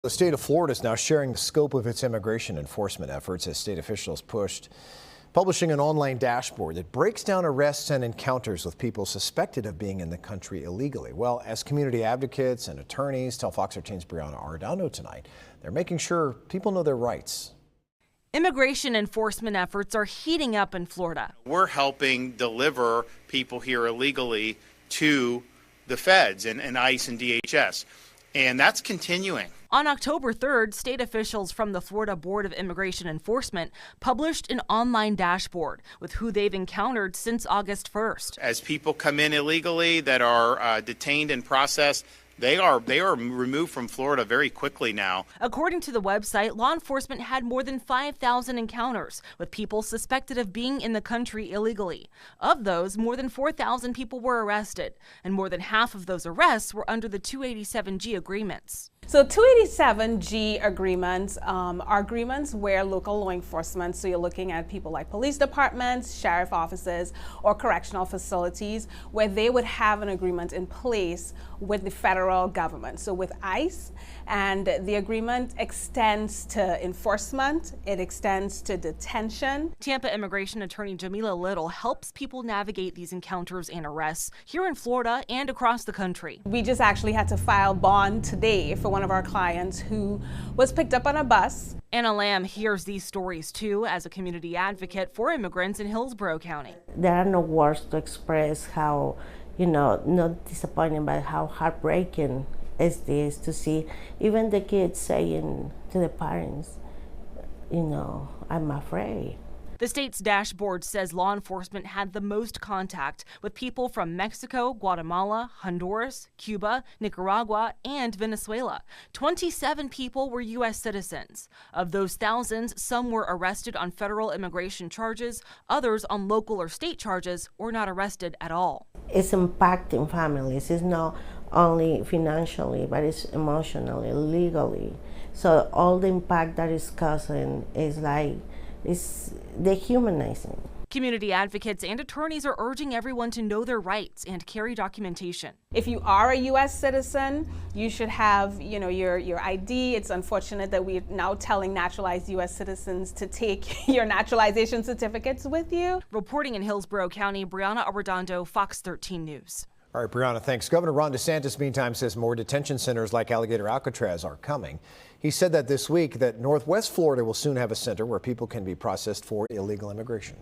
The state of Florida is now sharing the scope of its immigration enforcement efforts as state officials publishing an online dashboard that breaks down arrests and encounters with people suspected of being in the country illegally. Well, as community advocates and attorneys tell Fox 13's Briona Arradondo tonight, they're making sure people know their rights. Immigration enforcement efforts are heating up in Florida. We're helping deliver people here illegally to the feds and ICE and DHS, and that's continuing. On October 3rd, state officials from the Florida Board of Immigration Enforcement published an online dashboard with who they've encountered since August 1st. As people come in illegally that are detained and processed, they are removed from Florida very quickly now. According to the website, law enforcement had more than 5,000 encounters with people suspected of being in the country illegally. Of those, more than 4,000 people were arrested, and more than half of those arrests were under the 287G agreements. So 287G agreements are agreements where local law enforcement, so you're looking at people like police departments, sheriff offices, or correctional facilities, where they would have an agreement in place with the federal government, so with ICE, and the agreement extends to enforcement, it extends to detention. Tampa immigration attorney Jamila Little helps people navigate these encounters and arrests here in Florida and across the country. We just actually had to file bond today for one of our clients who was picked up on a bus. Anna Lamb hears these stories too as a community advocate for immigrants in Hillsborough County. There are no words to express how, not disappointing, but how heartbreaking is this to see even the kids saying to the parents, I'm afraid. The state's dashboard says law enforcement had the most contact with people from Mexico, Guatemala, Honduras, Cuba, Nicaragua, and Venezuela. 27 people were U.S. citizens. Of those thousands, some were arrested on federal immigration charges, others on local or state charges, or not arrested at all. It's impacting families. It's not only financially, but it's emotionally, legally. So all the impact that is causing is it's dehumanizing. Community advocates and attorneys are urging everyone to know their rights and carry documentation. If you are a U.S. citizen, you should have, your ID. It's unfortunate that we're now telling naturalized U.S. citizens to take your naturalization certificates with you. Reporting in Hillsborough County, Briona Arradondo, Fox 13 News. All right, Briona, thanks. Governor Ron DeSantis, meantime, says more detention centers like Alligator Alcatraz are coming. He said that this week that Northwest Florida will soon have a center where people can be processed for illegal immigration.